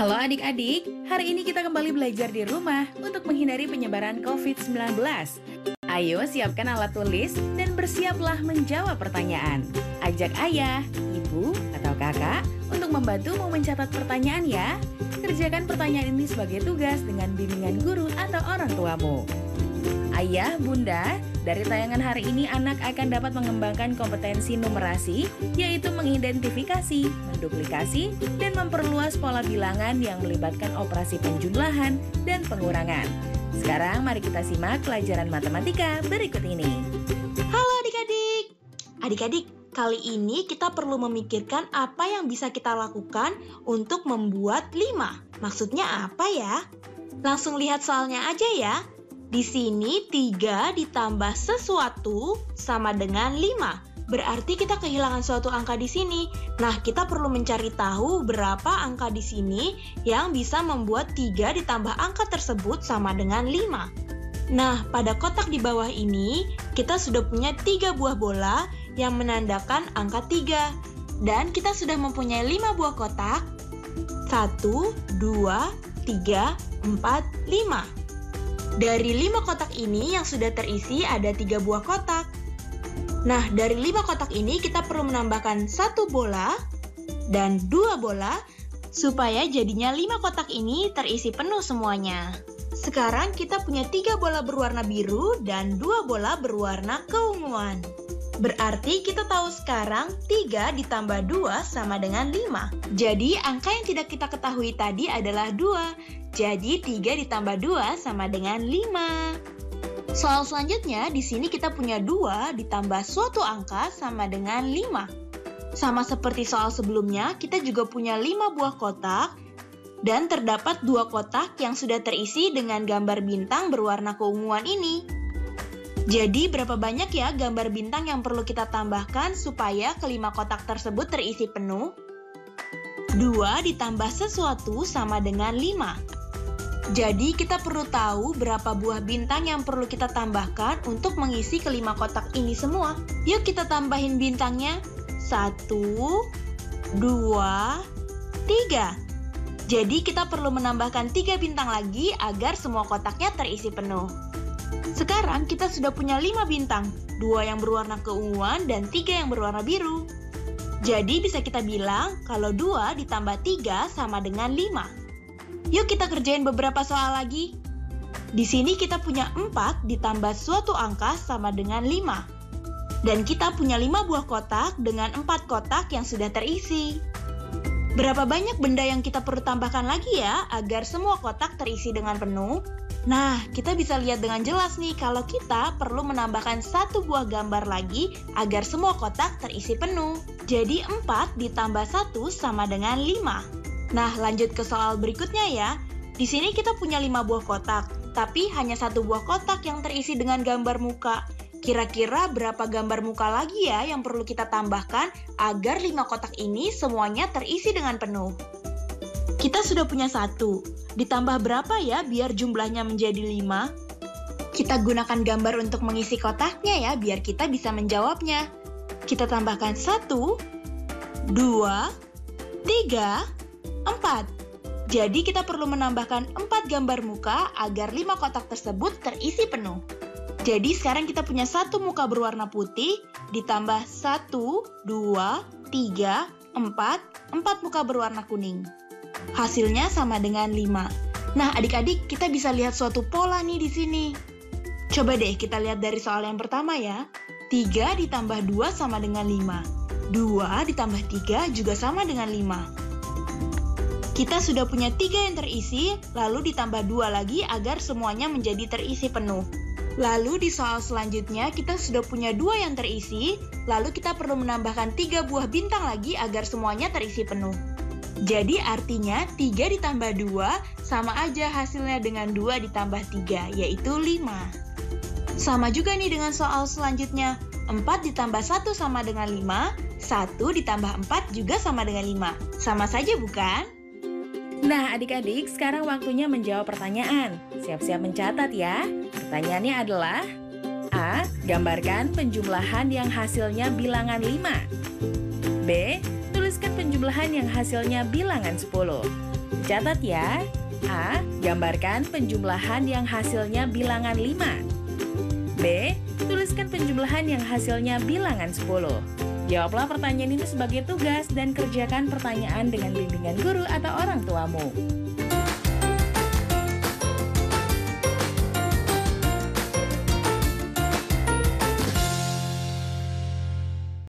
Halo adik-adik, hari ini kita kembali belajar di rumah untuk menghindari penyebaran COVID-19. Ayo siapkan alat tulis dan bersiaplah menjawab pertanyaan. Ajak ayah, ibu, atau kakak untuk membantumu mencatat pertanyaan ya. Kerjakan pertanyaan ini sebagai tugas dengan bimbingan guru atau orang tuamu. Ayah, bunda, dari tayangan hari ini anak akan dapat mengembangkan kompetensi numerasi, yaitu mengidentifikasi, menduplikasi, dan memperluas pola bilangan yang melibatkan operasi penjumlahan dan pengurangan. Sekarang mari kita simak pelajaran matematika berikut ini. Halo adik-adik! Adik-adik, kali ini kita perlu memikirkan apa yang bisa kita lakukan untuk membuat 5. Maksudnya apa ya? Langsung lihat soalnya aja ya. Di sini 3 ditambah sesuatu sama dengan 5. Berarti kita kehilangan suatu angka di sini. Nah, kita perlu mencari tahu berapa angka di sini yang bisa membuat 3 ditambah angka tersebut sama dengan 5. Nah, pada kotak di bawah ini, kita sudah punya 3 buah bola yang menandakan angka 3. Dan kita sudah mempunyai 5 buah kotak. 1, 2, 3, 4, 5. Dari 5 kotak ini yang sudah terisi ada 3 buah kotak. Nah, dari 5 kotak ini kita perlu menambahkan 1 bola dan 2 bola supaya jadinya 5 kotak ini terisi penuh semuanya. Sekarang kita punya 3 bola berwarna biru dan 2 bola berwarna keunguan. Berarti kita tahu sekarang 3 ditambah 2 sama dengan 5. Jadi angka yang tidak kita ketahui tadi adalah 2. Jadi 3 ditambah 2 sama dengan 5. Soal selanjutnya, di sini kita punya 2 ditambah suatu angka sama dengan 5. Sama seperti soal sebelumnya, kita juga punya 5 buah kotak dan terdapat 2 kotak yang sudah terisi dengan gambar bintang berwarna keunguan ini. Jadi berapa banyak ya gambar bintang yang perlu kita tambahkan supaya kelima kotak tersebut terisi penuh? 2 ditambah sesuatu sama dengan 5. Jadi kita perlu tahu berapa buah bintang yang perlu kita tambahkan untuk mengisi kelima kotak ini semua. Yuk kita tambahin bintangnya. 1, 2, 3. Jadi kita perlu menambahkan 3 bintang lagi agar semua kotaknya terisi penuh. Sekarang kita sudah punya 5 bintang, 2 yang berwarna keunguan dan 3 yang berwarna biru. Jadi bisa kita bilang kalau 2 ditambah 3 sama dengan 5. Yuk kita kerjain beberapa soal lagi. Di sini kita punya 4 ditambah suatu angka sama dengan 5. Dan kita punya 5 buah kotak dengan 4 kotak yang sudah terisi. Berapa banyak benda yang kita perlu tambahkan lagi ya agar semua kotak terisi dengan penuh? Nah, kita bisa lihat dengan jelas nih kalau kita perlu menambahkan 1 buah gambar lagi agar semua kotak terisi penuh. Jadi 4 ditambah 1 sama dengan 5. Nah, lanjut ke soal berikutnya ya. Di sini kita punya 5 buah kotak, tapi hanya 1 buah kotak yang terisi dengan gambar muka. Kira-kira berapa gambar muka lagi ya yang perlu kita tambahkan agar 5 kotak ini semuanya terisi dengan penuh? Kita sudah punya 1. Ditambah berapa ya biar jumlahnya menjadi 5? Kita gunakan gambar untuk mengisi kotaknya ya biar kita bisa menjawabnya. Kita tambahkan 1, 2, 3, 4. Jadi kita perlu menambahkan 4 gambar muka agar 5 kotak tersebut terisi penuh. Jadi sekarang kita punya 1 muka berwarna putih ditambah 1, 2, 3, 4 muka berwarna kuning. Hasilnya sama dengan 5. Nah, adik-adik, kita bisa lihat suatu pola nih di sini. Coba deh kita lihat dari soal yang pertama ya. 3 ditambah 2 sama dengan 5. 2 ditambah 3 juga sama dengan 5. Kita sudah punya 3 yang terisi, lalu ditambah 2 lagi agar semuanya menjadi terisi penuh. Lalu di soal selanjutnya kita sudah punya 2 yang terisi, lalu kita perlu menambahkan 3 buah bintang lagi agar semuanya terisi penuh. Jadi artinya 3 ditambah 2 sama aja hasilnya dengan 2 ditambah 3, yaitu 5. Sama juga nih dengan soal selanjutnya. 4 ditambah 1 sama dengan 5, 1 ditambah 4 juga sama dengan 5. Sama saja bukan? Nah adik-adik, sekarang waktunya menjawab pertanyaan. Siap-siap mencatat ya. Pertanyaannya adalah A. Gambarkan penjumlahan yang hasilnya bilangan 5. B. Tuliskan penjumlahan yang hasilnya bilangan 10. Catat ya. A. Gambarkan penjumlahan yang hasilnya bilangan 5. B. Tuliskan penjumlahan yang hasilnya bilangan 10. Jawablah pertanyaan ini sebagai tugas dan kerjakan pertanyaan dengan bimbingan guru atau orang tuamu.